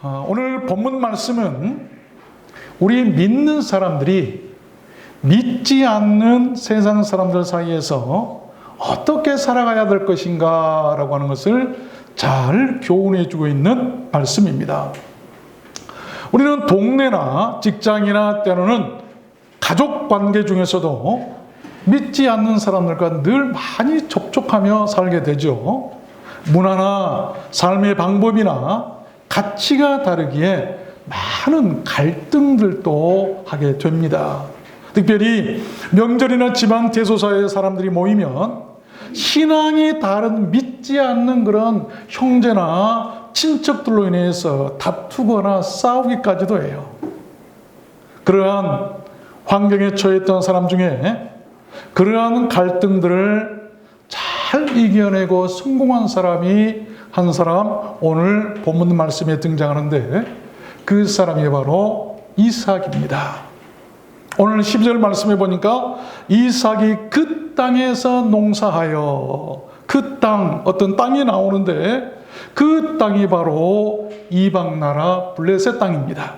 오늘 본문 말씀은 우리 믿는 사람들이 믿지 않는 세상 사람들 사이에서 어떻게 살아가야 될 것인가 라고 하는 것을 잘 교훈해 주고 있는 말씀입니다. 우리는 동네나 직장이나 때로는 가족 관계 중에서도 믿지 않는 사람들과 늘 많이 접촉하며 살게 되죠. 문화나 삶의 방법이나 가치가 다르기에 많은 갈등들도 하게 됩니다. 특별히 명절이나 집안 대소사의 사람들이 모이면 신앙이 다른 믿지 않는 그런 형제나 친척들로 인해서 다투거나 싸우기까지도 해요. 그러한 환경에 처했던 사람 중에 그러한 갈등들을 잘 이겨내고 성공한 사람이 한 사람 오늘 본문 말씀에 등장하는데 그 사람이 바로 이삭입니다. 오늘 12절 말씀에 보니까 이삭이 그 땅에서 농사하여, 그 땅, 어떤 땅이 나오는데 그 땅이 바로 이방 나라 블레셋 땅입니다.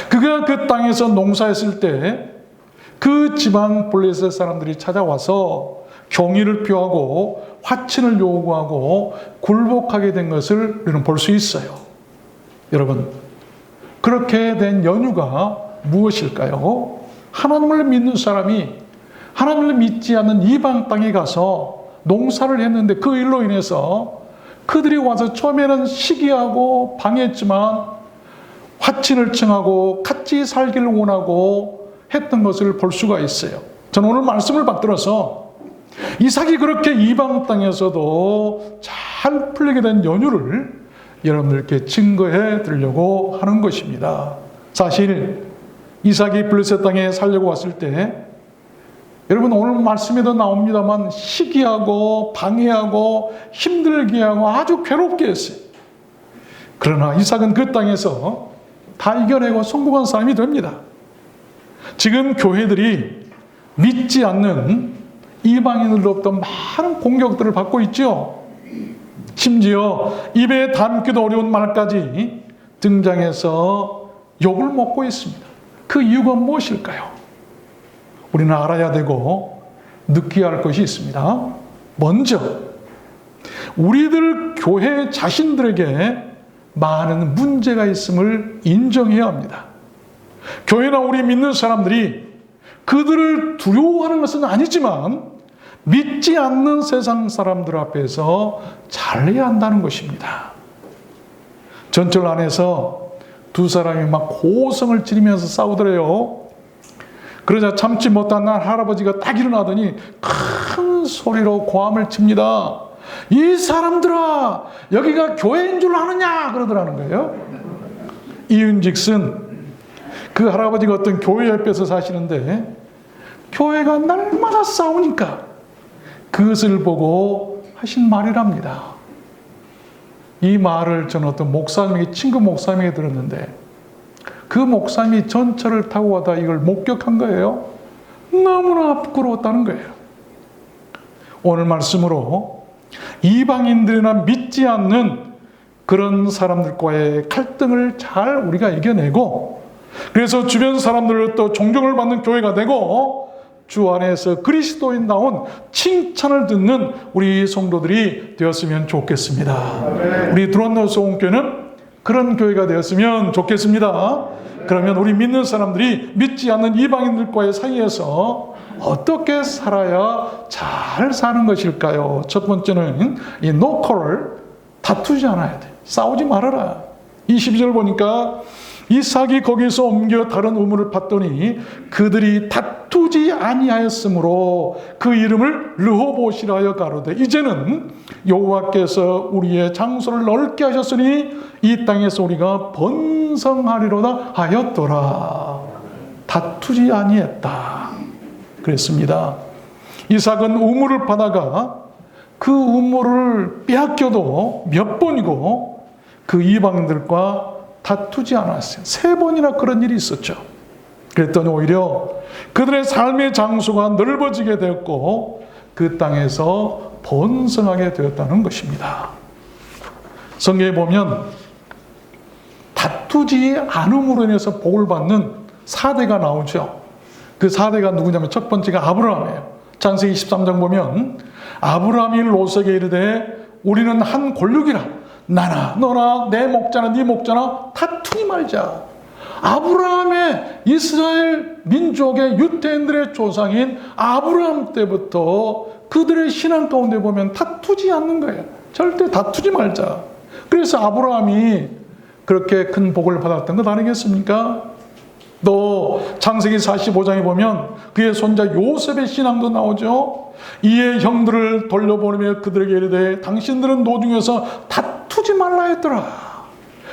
그가 그 땅에서 농사했을 때 그 지방 블레셋 사람들이 찾아와서 경의를 표하고 화친을 요구하고 굴복하게 된 것을 우리는 볼 수 있어요. 여러분, 그렇게 된 연유가 무엇일까요? 하나님을 믿는 사람이 하나님을 믿지 않는 이방 땅에 가서 농사를 했는데 그 일로 인해서 그들이 와서 처음에는 시기하고 방해했지만 화친을 청하고 같이 살기를 원하고 했던 것을 볼 수가 있어요. 저는 오늘 말씀을 받들어서 이삭이 그렇게 이방 땅에서도 잘 풀리게 된 연유를 여러분들께 증거해 드리려고 하는 것입니다. 사실 이삭이 블레셋 땅에 살려고 왔을 때 여러분 오늘 말씀에도 나옵니다만 시기하고 방해하고 힘들게 하고 아주 괴롭게 했어요. 그러나 이삭은 그 땅에서 다 이겨내고 성공한 사람이 됩니다. 지금 교회들이 믿지 않는 이방인으로부터 많은 공격들을 받고 있죠. 심지어 입에 담기도 어려운 말까지 등장해서 욕을 먹고 있습니다. 그 이유가 무엇일까요? 우리는 알아야 되고 느껴야 할 것이 있습니다. 먼저 우리들 교회 자신들에게 많은 문제가 있음을 인정해야 합니다. 교회나 우리 믿는 사람들이 그들을 두려워하는 것은 아니지만 믿지 않는 세상 사람들 앞에서 잘해야 한다는 것입니다. 전철 안에서 두 사람이 막 고성을 지르면서 싸우더래요. 그러자 참지 못한 날 할아버지가 딱 일어나더니 큰 소리로 고함을 칩니다. 이 사람들아, 여기가 교회인 줄 아느냐? 그러더라는 거예요. 이윤직슨 그 할아버지가 어떤 교회 옆에서 사시는데 교회가 날마다 싸우니까 그것을 보고 하신 말이랍니다. 이 말을 저는 어떤 목사님에게, 친구 목사님에게 들었는데 그 목사님이 전철을 타고 가다 이걸 목격한 거예요. 너무나 부끄러웠다는 거예요. 오늘 말씀으로 이방인들이나 믿지 않는 그런 사람들과의 갈등을 잘 우리가 이겨내고 그래서 주변 사람들로부터 존경을 받는 교회가 되고 주 안에서 그리스도인다운 칭찬을 듣는 우리 성도들이 되었으면 좋겠습니다. 우리 드론노 소원교회는 그런 교회가 되었으면 좋겠습니다. 그러면 우리 믿는 사람들이 믿지 않는 이방인들과의 사이에서 어떻게 살아야 잘 사는 것일까요? 첫 번째는 이 no quarrel, 다투지 않아야 돼. 싸우지 말아라. 22절 보니까 이삭이 거기서 옮겨 다른 우물을 팠더니 그들이 다투지 아니하였으므로 그 이름을 르호봇이라 하여 가로되 이제는 여호와께서 우리의 장소를 넓게 하셨으니 이 땅에서 우리가 번성하리로다 하였더라. 다투지 아니했다 그랬습니다. 이삭은 우물을 파다가 그 우물을 빼앗겨도 몇 번이고 그 이방인들과 다투지 않았어요. 3번이나 그런 일이 있었죠. 그랬더니 오히려 그들의 삶의 장소가 넓어지게 되었고 그 땅에서 번성하게 되었다는 것입니다. 성경에 보면 다투지 않음으로 인해서 복을 받는 4대가 나오죠. 그 4대가 누구냐면 첫 번째가 아브라함이에요. 창세기 23장 보면 아브라함이 롯에게 이르되 우리는 한 골육이라 나나 너나 내 목자나 네 목자나 다투지 말자. 아브라함의 이스라엘 민족의 유대인들의 조상인 아브라함 때부터 그들의 신앙 가운데 보면 다투지 않는 거예요. 절대 다투지 말자. 그래서 아브라함이 그렇게 큰 복을 받았던 것 아니겠습니까? 또 창세기 45장에 보면 그의 손자 요셉의 신앙도 나오죠. 이에 형들을 돌려보내며 그들에게 이르되 당신들은 노중에서 다투지 말라 했더라.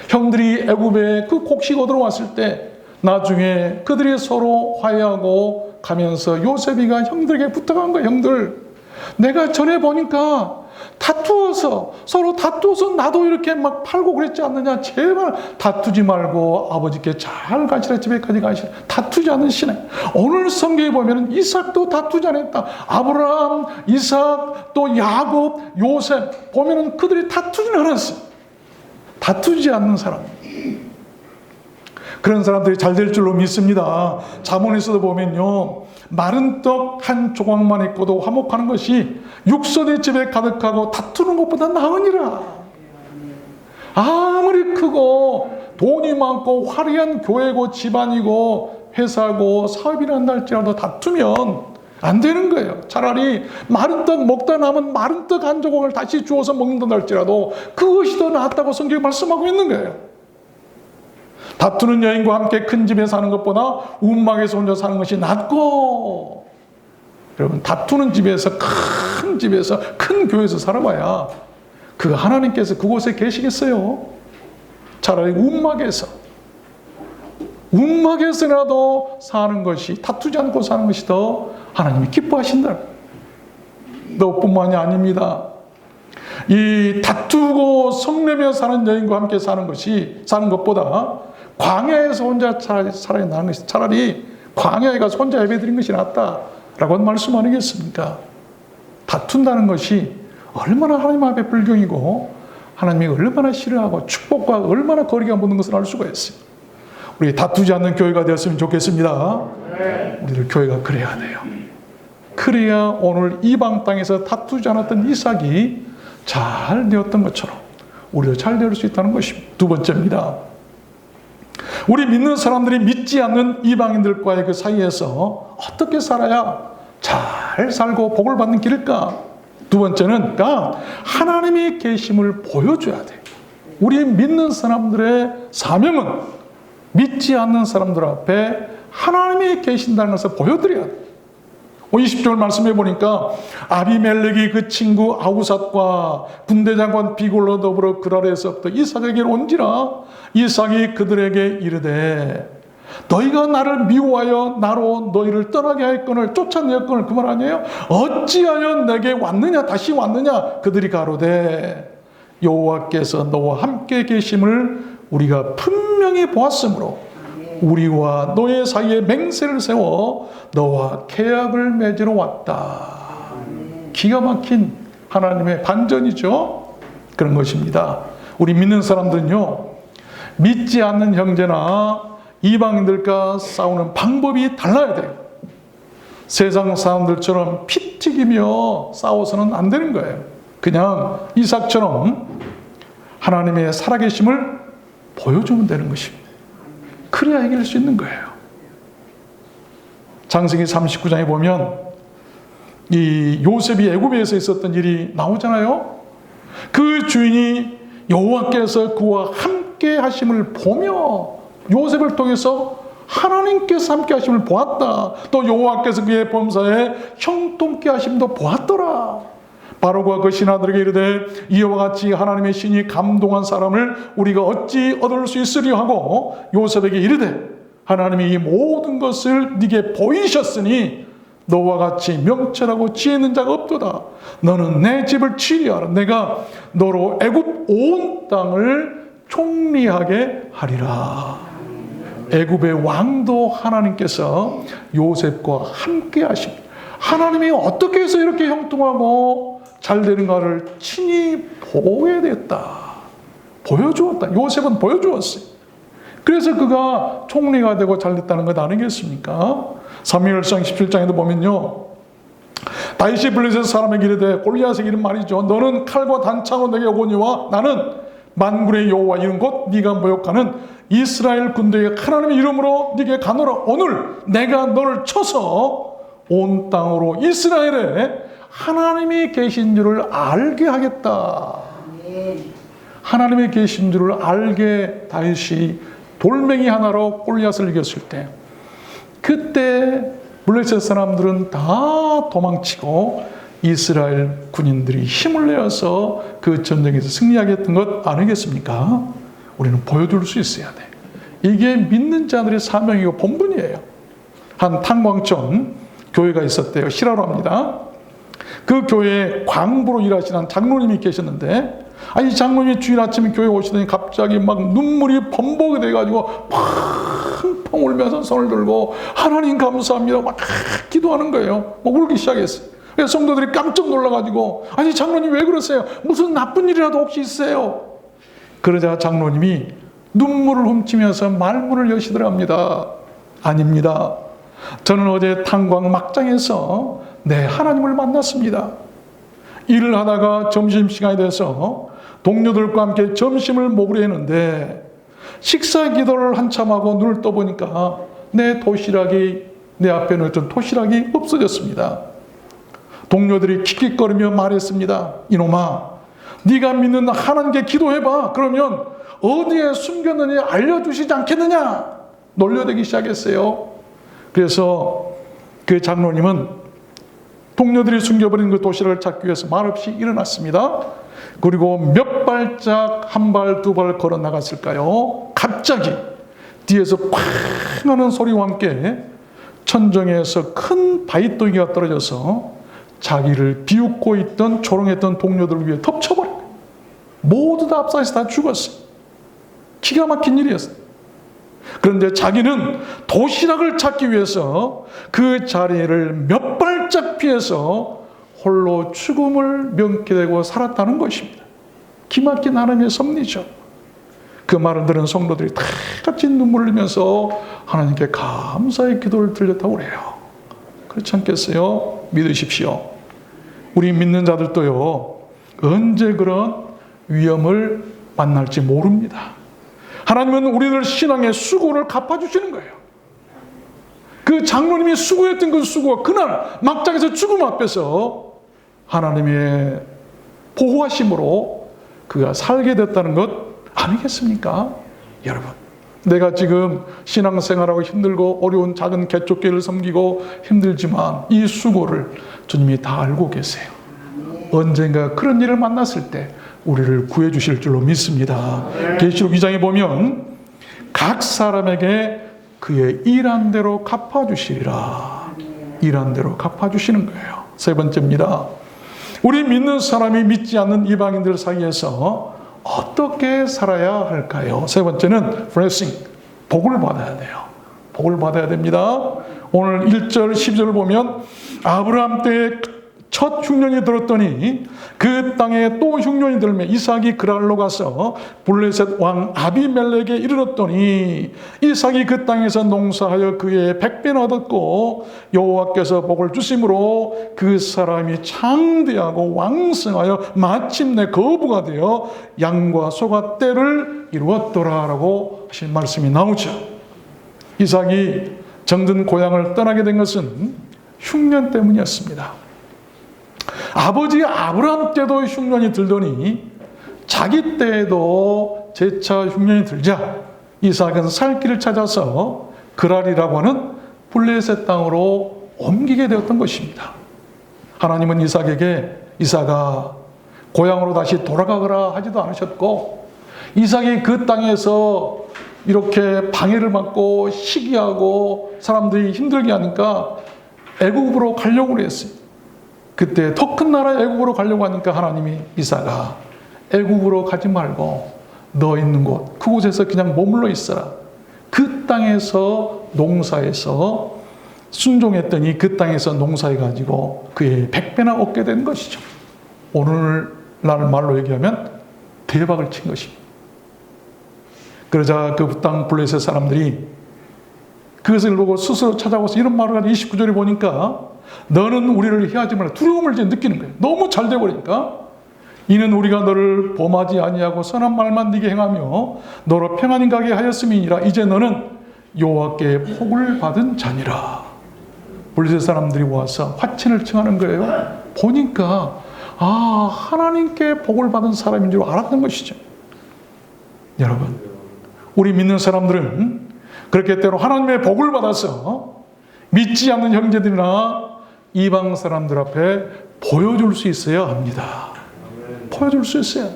형들이 애굽에 그 곡식 얻으러 왔을 때 나중에 그들이 서로 화해하고 가면서 요셉이가 형들에게 부탁한 거야. 형들, 내가 전에 보니까 다투어서 서로 다투어서 나도 이렇게 막 팔고 그랬지 않느냐. 제발 다투지 말고 아버지께 잘 가시라. 집에까지 가시라. 다투지 않는 신앙. 오늘 성경에 보면 이삭도 다투지 않았다. 아브라함, 이삭, 또 야곱, 요셉 보면은 그들이 다투지 않았어요. 다투지 않는 사람. 그런 사람들이 잘 될 줄로 믿습니다. 잠언에서도 보면요, 마른 떡 한 조각만 있고도 화목하는 것이 육선의 집에 가득하고 다투는 것보다 나으니라. 아무리 크고 돈이 많고 화려한 교회고 집안이고 회사고 사업이나 한다 할지라도 다투면 안 되는 거예요. 차라리 마른 떡 먹다 남은 마른 떡 한 조각을 다시 주워서 먹는다 할지라도 그것이 더 낫다고 성경이 말씀하고 있는 거예요. 다투는 여인과 함께 큰 집에 사는 것보다 움막에서 혼자 사는 것이 낫고, 여러분 다투는 집에서 큰 집에서 큰 교회에서 살아봐야 그 하나님께서 그곳에 계시겠어요? 차라리 움막에서라도 사는 것이, 다투지 않고 사는 것이 더 하나님이 기뻐하신다. 너뿐만이 아닙니다. 이 다투고 성내며 사는 여인과 함께 사는 것보다 광야에서 혼자 살아야 나는 것이, 차라리 광야에 가서 혼자 예배드린 것이 낫다라고 하는 말씀 아니겠습니까? 다툰다는 것이 얼마나 하나님 앞에 불경이고 하나님이 얼마나 싫어하고 축복과 얼마나 거리가 묻는 것을 알 수가 있어요. 우리 다투지 않는 교회가 되었으면 좋겠습니다. 우리들 교회가 그래야 돼요. 그래야 오늘 이방 땅에서 다투지 않았던 이삭이 잘 되었던 것처럼 우리도 잘 될 수 있다는 것입니다. 두 번째입니다. 우리 믿는 사람들이 믿지 않는 이방인들과의 그 사이에서 어떻게 살아야 잘 살고 복을 받는 길일까? 두 번째는 하나님이 계심을 보여줘야 돼요. 우리 믿는 사람들의 사명은 믿지 않는 사람들 앞에 하나님이 계신다는 것을 보여드려야 돼요. 20절 말씀해 보니까 아비멜렉이 그 친구 아우삿과 군대장관 비골로 더불어 그랄에서부터 이삭에게로 온지라. 이삭이 그들에게 이르되 너희가 나를 미워하여 나로 너희를 떠나게 하였거늘 쫓아내었거늘, 그 말 아니에요? 어찌하여 내게 왔느냐, 다시 왔느냐? 그들이 가로되 여호와께서 너와 함께 계심을 우리가 분명히 보았으므로 우리와 너의 사이에 맹세를 세워 너와 계약을 맺으러 왔다. 기가 막힌 하나님의 반전이죠. 그런 것입니다. 우리 믿는 사람들은요, 믿지 않는 형제나 이방인들과 싸우는 방법이 달라야 돼요. 세상 사람들처럼 피 튀기며 싸워서는 안 되는 거예요. 그냥 이삭처럼 하나님의 살아계심을 보여주면 되는 것입니다. 그래야 이길 수 있는 거예요. 창세기 39장에 보면 이 요셉이 애굽에서 있었던 일이 나오잖아요. 그 주인이 여호와께서 그와 함께 하심을 보며 요셉을 통해서 하나님께서 함께 하심을 보았다. 또 여호와께서 그의 범사에 형통케 하심도 보았더라. 바로가 그 신하들에게 이르되 이와 같이 하나님의 신이 감동한 사람을 우리가 어찌 얻을 수 있으려 하고 요셉에게 이르되 하나님이 이 모든 것을 네게 보이셨으니 너와 같이 명철하고 지혜 있는 자가 없도다. 너는 내 집을 치리하라. 내가 너로 애굽 온 땅을 총리하게 하리라. 애굽의 왕도 하나님께서 요셉과 함께 하십니다. 하나님이 어떻게 해서 이렇게 형통하고 잘 되는가를 친히 보여야 됐다. 보여주었다. 요셉은 보여주었어요. 그래서 그가 총리가 되고 잘됐다는 것 아니겠습니까? 사무엘상 17장에도 보면요, 다윗이 블레셋 사람에게 이르되 골리앗에게 이른 말이죠. 너는 칼과 단창으로 내게 오거니와 나는 만군의 여호와 이는 곧 네가 모욕하는 이스라엘 군대의 하나님의 이름으로 네게 가노라. 오늘 내가 너를 쳐서 온 땅으로 이스라엘에 하나님이 계신 줄을 알게 하겠다. 하나님이 계신 줄을 알게 다윗이 돌멩이 하나로 골리앗을 이겼을 때, 그때 블레셋 사람들은 다 도망치고 이스라엘 군인들이 힘을 내어서 그 전쟁에서 승리하게 했던 것 아니겠습니까? 우리는 보여줄 수 있어야 돼. 이게 믿는 자들의 사명이고 본분이에요. 한 탄광촌 교회가 있었대요. 시라로 합니다. 그 교회에 광부로 일하시는 장로님이 계셨는데, 이 장로님이 주일 아침에 교회 오시더니 갑자기 막 눈물이 범벅이 돼가지고 펑펑 울면서 손을 들고 하나님 감사합니다 막 기도하는 거예요. 막 울기 시작했어요. 그래서 성도들이 깜짝 놀라가지고, 아니 장로님 왜 그러세요? 무슨 나쁜 일이라도 혹시 있어요? 그러자 장로님이 눈물을 훔치면서 말문을 여시더랍니다. 아닙니다. 저는 어제 탄광 막장에서 하나님을 만났습니다. 일을 하다가 점심시간이 돼서 동료들과 함께 점심을 먹으려 했는데 식사 기도를 한참 하고 눈을 떠보니까 내 앞에 놓였던 도시락이 없어졌습니다. 동료들이 킥킥거리며 말했습니다. 이놈아, 네가 믿는 하나님께 기도해봐. 그러면 어디에 숨겼느냐 알려주시지 않겠느냐. 놀려대기 시작했어요. 그래서 그 장로님은 동료들이 숨겨버린 그 도시락을 찾기 위해서 말없이 일어났습니다. 그리고 몇 발짝, 한 발, 두 발 걸어 나갔을까요? 갑자기 뒤에서 쾅 하는 소리와 함께 천정에서 큰 바위덩이가 떨어져서 자기를 비웃고 있던 조롱했던 동료들을 위해 덮쳐버려요. 모두 다 앞사에서 다 죽었어요. 기가 막힌 일이었어요. 그런데 자기는 도시락을 찾기 위해서 그 자리를 몇 발짝 피해서 홀로 죽음을 면케되고 살았다는 것입니다. 기막힌 하나님의 섭리죠. 그 말을 들은 성도들이 다 같이 눈물을 흘리면서 하나님께 감사의 기도를 드렸다고 그래요. 그렇지 않겠어요? 믿으십시오. 우리 믿는 자들도요, 언제 그런 위험을 만날지 모릅니다. 하나님은 우리들 신앙의 수고를 갚아주시는 거예요. 그 장로님이 수고했던 그 수고가 그날 막장에서 죽음 앞에서 하나님의 보호하심으로 그가 살게 됐다는 것 아니겠습니까? 여러분, 내가 지금 신앙생활하고 힘들고 어려운 작은 개족교회를 섬기고 힘들지만 이 수고를 주님이 다 알고 계세요. 언젠가 그런 일을 만났을 때 우리를 구해 주실 줄로 믿습니다. 계시록 2장에 보면 각 사람에게 그의 일한 대로 갚아주시리라. 일한 대로 갚아주시는 거예요. 세 번째입니다. 우리 믿는 사람이 믿지 않는 이방인들 사이에서 어떻게 살아야 할까요? 세 번째는 blessing, 복을 받아야 돼요. 복을 받아야 됩니다. 오늘 1절 10절을 보면 아브라함 때에 첫 흉년이 들었더니 그 땅에 또 흉년이 들며 이삭이 그랄로 가서 블레셋 왕 아비멜렉에 이르렀더니 이삭이 그 땅에서 농사하여 그의 100배나 얻었고 여호와께서 복을 주심으로 그 사람이 창대하고 왕성하여 마침내 거부가 되어 양과 소가 떼를 이루었더라라고 하신 말씀이 나오죠. 이삭이 정든 고향을 떠나게 된 것은 흉년 때문이었습니다. 아버지 아브라함 때도 흉년이 들더니 자기 때에도 재차 흉년이 들자 이삭은 살 길을 찾아서 그랄이라고 하는 블레셋 땅으로 옮기게 되었던 것입니다. 하나님은 이삭아 고향으로 다시 돌아가거라 하지도 않으셨고, 이삭이 그 땅에서 이렇게 방해를 받고 시기하고 사람들이 힘들게 하니까 애굽으로 가려고 했어요. 그때 더 큰 나라 애굽으로 가려고 하니까 하나님이 이삭아 애굽으로 가지 말고 너 있는 곳 그곳에서 그냥 머물러 있어라. 그 땅에서 농사해서 순종했더니 그 땅에서 농사해가지고 그의 100배나 얻게 된 것이죠. 오늘날 말로 얘기하면 대박을 친 것입니다. 그러자 그 땅 블레셋 사람들이 그것을 보고 스스로 찾아와서 이런 말을 하는 29절에 보니까 너는 우리를 해하지 말라. 두려움을 이제 느끼는 거예요. 너무 잘 돼버리니까. 이는 우리가 너를 범하지 아니하고 선한 말만 네게 행하며 너로 평안히 가게 하였음이니라. 이제 너는 여호와께 복을 받은 자니라. 블레셋 사람들이 와서 화친을 청하는 거예요. 보니까 하나님께 복을 받은 사람인 줄 알았던 것이죠. 여러분, 우리 믿는 사람들은 그렇게 때로 하나님의 복을 받아서 믿지 않는 형제들이나 이방 사람들 앞에 보여줄 수 있어야 합니다. 보여줄 수 있어요.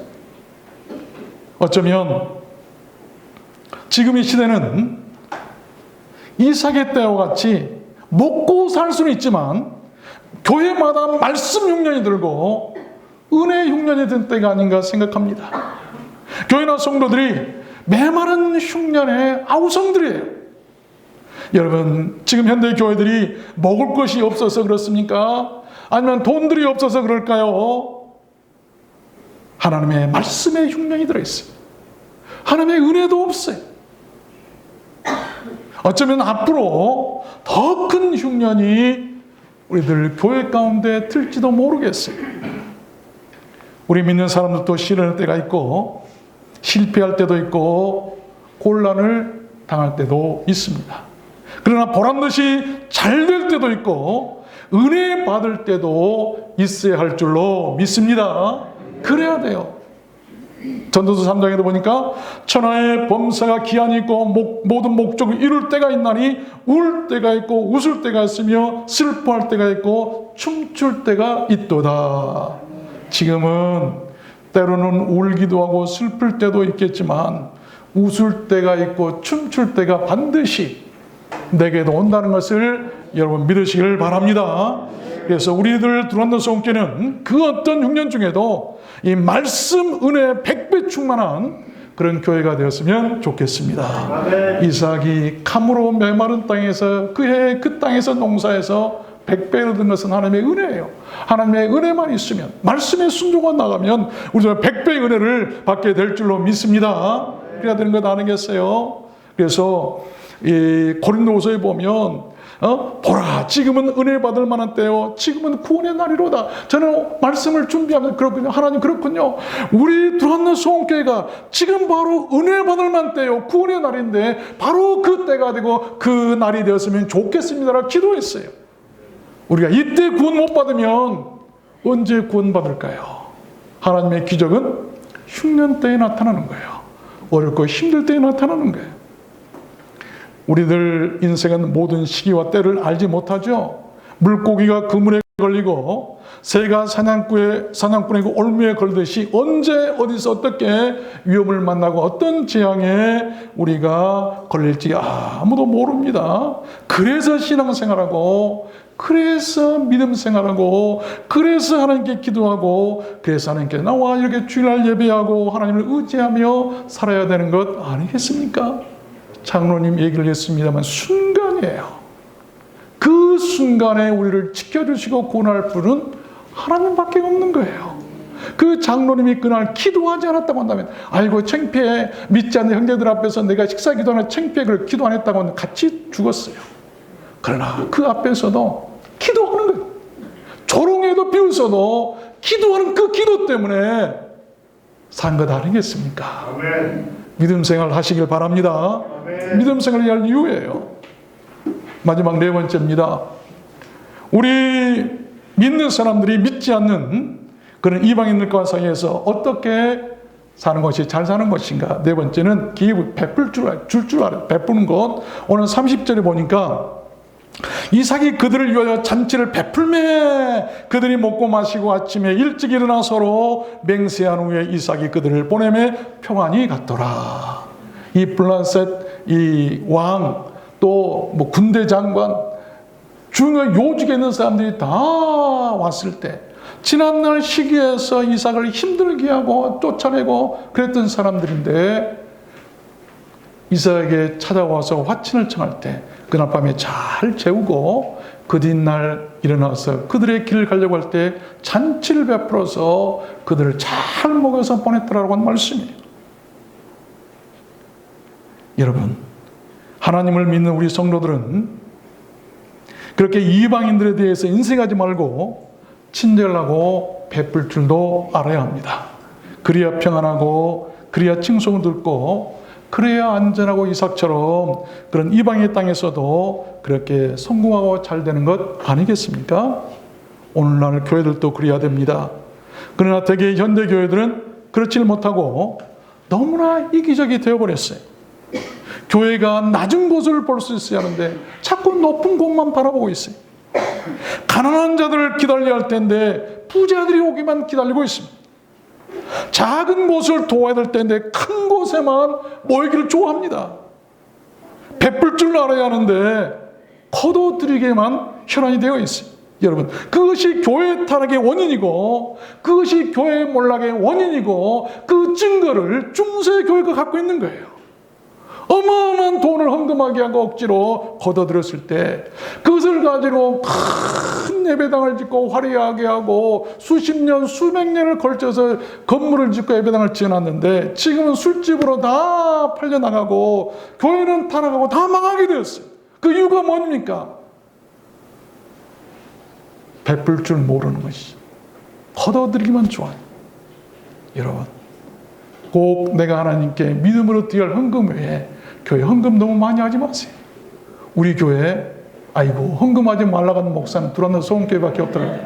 어쩌면 지금 이 시대는 이삭의 때와 같이 먹고 살 수는 있지만 교회마다 말씀 흉년이 들고 은혜 흉년이 든 때가 아닌가 생각합니다. 교회나 성도들이 메마른 흉년의 아우성들이에요. 여러분, 지금 현대 교회들이 먹을 것이 없어서 그렇습니까? 아니면 돈들이 없어서 그럴까요? 하나님의 말씀의 흉년이 들어있어요. 하나님의 은혜도 없어요. 어쩌면 앞으로 더 큰 흉년이 우리들 교회 가운데 들지도 모르겠어요. 우리 믿는 사람들도 시련할 때가 있고 실패할 때도 있고 곤란을 당할 때도 있습니다. 그러나 보란듯이 잘 될 때도 있고 은혜 받을 때도 있어야 할 줄로 믿습니다. 그래야 돼요. 전도서 3장에도 보니까 천하의 범사가 기한이 있고 모든 목적을 이룰 때가 있나니 울 때가 있고 웃을 때가 있으며 슬퍼할 때가 있고 춤출 때가 있도다. 지금은 때로는 울기도 하고 슬플 때도 있겠지만 웃을 때가 있고 춤출 때가 반드시 내게도 온다는 것을 여러분 믿으시길 바랍니다. 그래서 우리들 두란노 성교는 그 어떤 흉년 중에도 이 말씀 은혜 100배 충만한 그런 교회가 되었으면 좋겠습니다. 이삭이 감으로 메마른 땅에서 그 땅에서 농사해서 100배를 얻은 것은 하나님의 은혜예요. 하나님의 은혜만 있으면, 말씀의 순종만 나가면 우리가 100배의 은혜를 받게 될 줄로 믿습니다. 그래야 되는 것 아니겠어요? 그래서 이 고린도후서에 보면 보라, 지금은 은혜 받을 만한 때요, 지금은 구원의 날이로다. 저는 말씀을 준비하면서 그렇군요. 하나님, 그렇군요. 우리 두란노 소원교회가 지금 바로 은혜 받을 만한 때요, 구원의 날인데 바로 그 때가 되고 그 날이 되었으면 좋겠습니다라고 기도했어요. 우리가 이때 구원 못 받으면 언제 구원 받을까요? 하나님의 기적은 흉년 때에 나타나는 거예요. 어렵고 힘들 때에 나타나는 거예요. 우리들 인생은 모든 시기와 때를 알지 못하죠. 물고기가 그물에 걸리고 새가 사냥꾼의 올무에 걸듯이 언제 어디서 어떻게 위험을 만나고 어떤 재앙에 우리가 걸릴지 아무도 모릅니다. 그래서 신앙생활하고, 그래서 믿음 생활하고, 그래서 하나님께 기도하고, 그래서 하나님께 나와 이렇게 주일날 예배하고 하나님을 의지하며 살아야 되는 것 아니겠습니까? 장로님 얘기를 했습니다만 순간이에요. 그 순간에 우리를 지켜주시고 구원할 분은 하나님밖에 없는 거예요. 그 장로님이 그날 기도하지 않았다고 한다면, 아이고 창피해, 믿지 않는 형제들 앞에서 내가 식사 기도하는 창피해, 그걸 기도 안 했다고 하면 같이 죽었어요. 그러나 그 앞에서도 기도하는 거예요. 조롱에도 비웃어도 기도하는 그 기도 때문에 산 것 아니겠습니까? 아멘. 믿음 생활 하시길 바랍니다. 아멘. 믿음 생활을 할 이유예요. 마지막 네 번째입니다. 우리 믿는 사람들이 믿지 않는 그런 이방인들과 사이에서 어떻게 사는 것이 잘 사는 것인가. 네 번째는 기업을 베풀 줄 알아요. 베푸는 것. 오늘 30절에 보니까 이삭이 그들을 위하여 잔치를 베풀매 그들이 먹고 마시고 아침에 일찍 일어나 서로 맹세한 후에 이삭이 그들을 보내매 평안히 갔더라. 이 블라셋 이 왕, 또 뭐 군대 장관, 중요 요직에 있는 사람들이 다 왔을 때 지난날 시기에서 이삭을 힘들게 하고 쫓아내고 그랬던 사람들인데, 이삭에게 찾아와서 화친을 청할 때 그날 밤에 잘 재우고 그 뒷날 일어나서 그들의 길을 가려고 할 때 잔치를 베풀어서 그들을 잘 먹여서 보냈더라고 하는 말씀이에요. 여러분, 하나님을 믿는 우리 성도들은 그렇게 이방인들에 대해서 인색하지 말고 친절하고 베풀 줄도 알아야 합니다. 그래야 평안하고, 그래야 칭송을 듣고, 그래야 안전하고 이삭처럼 그런 이방의 땅에서도 그렇게 성공하고 잘 되는 것 아니겠습니까? 오늘날 교회들도 그래야 됩니다. 그러나 대개 현대 교회들은 그렇지 못하고 너무나 이기적이 되어버렸어요. 교회가 낮은 곳을 볼 수 있어야 하는데 자꾸 높은 곳만 바라보고 있어요. 가난한 자들을 기다려야 할 텐데 부자들이 오기만 기다리고 있습니다. 작은 곳을 도와야 될 텐데 큰 곳에만 모이기를 좋아합니다. 베풀 줄 알아야 하는데 거둬들이게만 혈안이 되어 있어요. 여러분, 그것이 교회 타락의 원인이고, 그것이 교회 몰락의 원인이고, 그 증거를 중세교회가 갖고 있는 거예요. 어마어마한 돈을 헌금하게 하고 억지로 걷어들였을 때 그것을 가지고 큰 예배당을 짓고 화려하게 하고 수십 년, 수백 년을 걸쳐서 건물을 짓고 예배당을 지어놨는데 지금은 술집으로 다 팔려나가고 교회는 타락하고 다 망하게 되었어요. 그 이유가 뭡니까? 베풀 줄 모르는 것이. 걷어들이기만 좋아요. 여러분, 꼭 내가 하나님께 믿음으로 드릴 헌금 외에 교회 헌금 너무 많이 하지 마세요. 우리 교회 아이고 헌금하지 말라고 하는 목사는 들어왔는 소원교회밖에 없더라고요.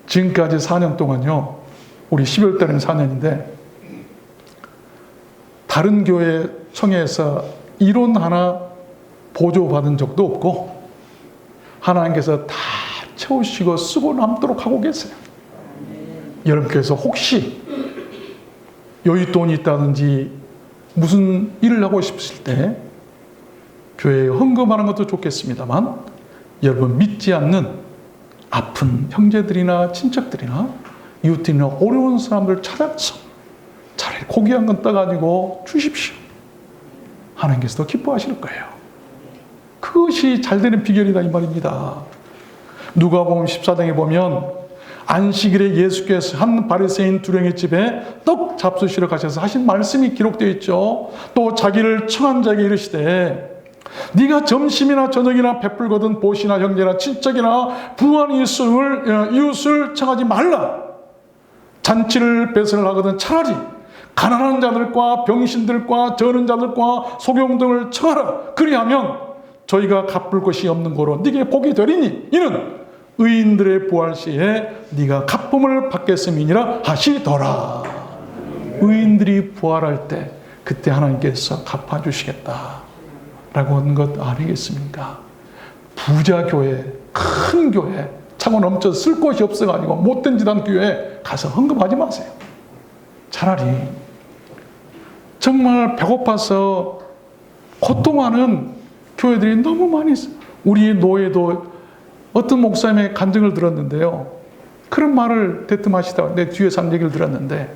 지금까지 4년 동안요, 우리 12월 달에는 4년인데 다른 교회 청회에서 이론 하나 보조받은 적도 없고 하나님께서 다 채우시고 쓰고 남도록 하고 계세요. 여러분께서 혹시 여윳돈이 있다든지 무슨 일을 하고 싶으실 때 교회에 헌금하는 것도 좋겠습니다만 여러분 믿지 않는 아픈 형제들이나 친척들이나 이웃들이나 어려운 사람들 찾아서 차라리 고기 한 건 떠가지고 주십시오. 하나님께서도 기뻐하실 거예요. 그것이 잘 되는 비결이다 이 말입니다. 누가복음 14장에 보면 안식일에 예수께서 한 바리새인 두령의 집에 떡 잡수시러 가셔서 하신 말씀이 기록되어 있죠. 또 자기를 청한 자에게 이르시되 네가 점심이나 저녁이나 베풀거든 보시나 형제나 친척이나 부한 이웃을 청하지 말라. 잔치를 배설하거든 차라리 가난한 자들과 병신들과 저는 자들과 소경 등을 청하라. 그리하면 저희가 갚을 것이 없는 고로 네게 복이 되리니 이는 의인들의 부활 시에 네가 갚음을 받겠음이니라 하시더라. 의인들이 부활할 때 그때 하나님께서 갚아주시겠다 라고 하는 것 아니겠습니까? 부자 교회, 큰 교회, 차고 넘쳐 쓸 곳이 없어가지고 못된 짓 한 교회에 가서 헌금하지 마세요. 차라리 정말 배고파서 고통하는 교회들이 너무 많이 있어요. 우리 노예도 어떤 목사님의 간증을 들었는데요. 그런 말을 대뜸하시다가 내 뒤에서 한 얘기를 들었는데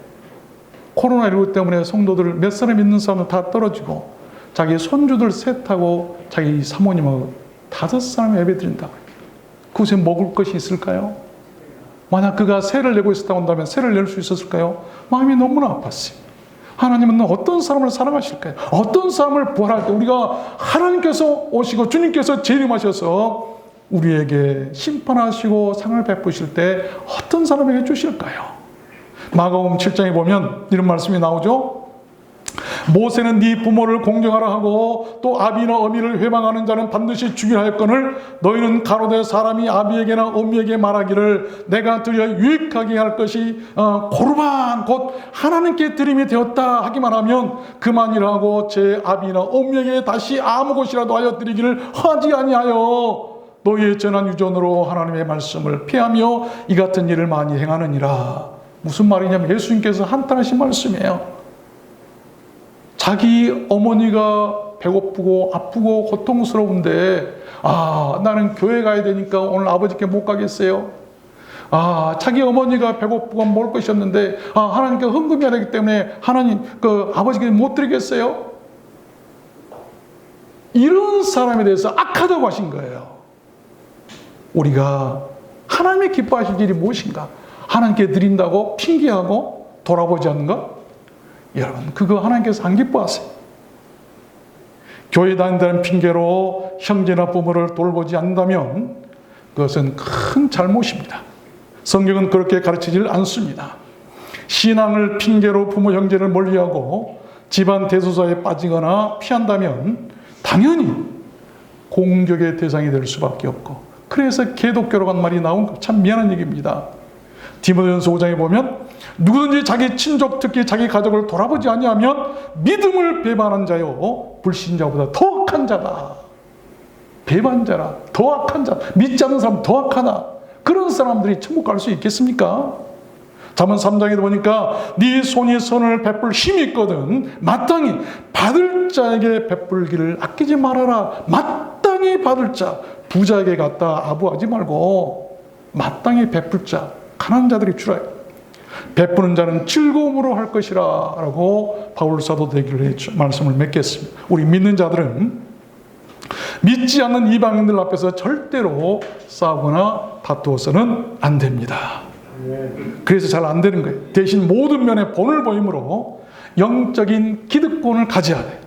코로나19 때문에 성도들 몇 사람 있는 사람은 다 떨어지고 자기 손주들 셋하고 자기 사모님하고 5사람 예배 드린다고. 그곳에 먹을 것이 있을까요? 만약 그가 세를 내고 있었다고 한다면 세를 낼 수 있었을까요? 마음이 너무나 아팠어요. 하나님은 어떤 사람을 사랑하실까요? 어떤 사람을 부활할 때 우리가 하나님께서 오시고 주님께서 재림하셔서 우리에게 심판하시고 상을 베푸실 때 어떤 사람에게 주실까요? 마가복음 7장에 보면 이런 말씀이 나오죠. 모세는 네 부모를 공경하라 하고 또 아비나 어미를 회방하는 자는 반드시 죽이라 했거늘 너희는 가로되 사람이 아비에게나 어미에게 말하기를 내가 드려 유익하게 할 것이 고르반 곧 하나님께 드림이 되었다 하기만 하면 그만이라고 제 아비나 어미에게 다시 아무 것이라도 하여 드리기를 하지 아니하여 너희의 전한 유전으로 하나님의 말씀을 피하며 이 같은 일을 많이 행하느니라. 무슨 말이냐면 예수님께서 한탄하신 말씀이에요. 자기 어머니가 배고프고 아프고 고통스러운데 나는 교회 가야 되니까 오늘 아버지께 못 가겠어요. 자기 어머니가 배고프고 먹을 것이 없는데 하나님께 헌금해야 되기 때문에 하나님 아버지께 못 드리겠어요. 이런 사람에 대해서 악하다고 하신 거예요. 우리가 하나님의 기뻐하실 일이 무엇인가? 하나님께 드린다고 핑계하고 돌아보지 않는 것? 여러분, 그거 하나님께서 안 기뻐하세요. 교회 다닌다는 핑계로 형제나 부모를 돌보지 않는다면 그것은 큰 잘못입니다. 성경은 그렇게 가르치질 않습니다. 신앙을 핑계로 부모 형제를 멀리하고 집안 대소사에 빠지거나 피한다면 당연히 공격의 대상이 될 수밖에 없고, 그래서 개독교라는 말이 나온 거 참 미안한 얘기입니다. 디모데전서 5장에 보면 누구든지 자기 친족 특히 자기 가족을 돌아보지 아니하면 믿음을 배반한 자요 불신자보다 더 악한 자다. 배반자라, 더 악한 자, 믿지 않는 사람 더 악하다. 그런 사람들이 천국 갈 수 있겠습니까? 잠언 3장에도 보니까 네 손이 선을 베풀 힘이 있거든 마땅히 받을 자에게 베풀기를 아끼지 말아라. 마땅히 받을 자, 부자에게 갖다 아부하지 말고 마땅히 베풀 자, 가난한 자들이 주라. 베푸는 자는 즐거움으로 할 것이라 라고 바울 사도도 얘기를 말씀을 맺겠습니다. 우리 믿는 자들은 믿지 않는 이방인들 앞에서 절대로 싸우거나 다투어서는 안 됩니다. 그래서 잘 안 되는 거예요. 대신 모든 면에 본을 보임으로 영적인 기득권을 가져야 돼요.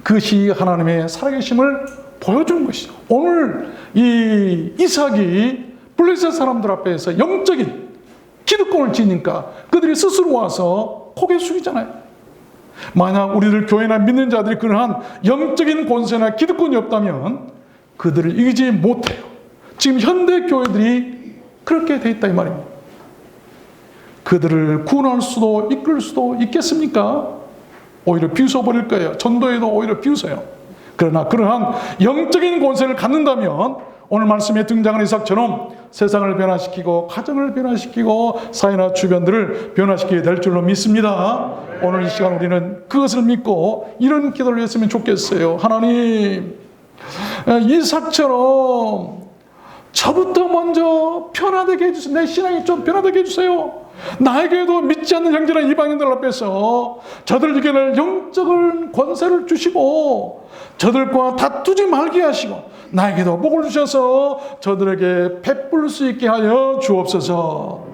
그것이 하나님의 살아계심을 보여주는 것이죠. 오늘 이 이삭이 블레셋 사람들 앞에서 영적인 기득권을 지니까 그들이 스스로 와서 고개 숙이잖아요. 만약 우리들 교회나 믿는 자들이 그러한 영적인 권세나 기득권이 없다면 그들을 이기지 못해요. 지금 현대 교회들이 그렇게 돼 있다 이 말입니다. 그들을 구원할 수도 이끌 수도 있겠습니까? 오히려 비웃어버릴 거예요. 전도에도 오히려 비웃어요. 그러나 그러한 영적인 권세를 갖는다면 오늘 말씀에 등장하는 이삭처럼 세상을 변화시키고 가정을 변화시키고 사회나 주변들을 변화시키게 될 줄로 믿습니다. 오늘 이 시간 우리는 그것을 믿고 이런 기도를 했으면 좋겠어요. 하나님, 이삭처럼 저부터 먼저 변화되게 해주세요. 내 신앙이 좀 변화되게 해주세요. 나에게도 믿지 않는 형제나 이방인들 앞에서 저들 이겨낼 영적인 권세를 주시고 저들과 다투지 말게 하시고 나에게도 복을 주셔서 저들에게 베풀 수 있게 하여 주옵소서.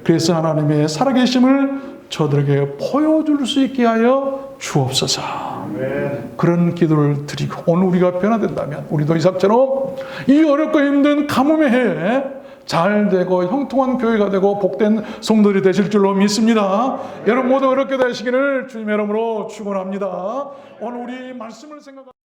그래서 하나님의 살아계심을 저들에게 보여줄 수 있게 하여 주옵소서. 그런 기도를 드리고 오늘 우리가 변화된다면 우리도 이삭처럼 이 어렵고 힘든 가뭄의 해에 잘 되고 형통한 교회가 되고 복된 성도들이 되실 줄로 믿습니다. 여러분 모두 어렵게 되시기를 주님의 이름으로 축원합니다. 오늘 우리 말씀을 생각하고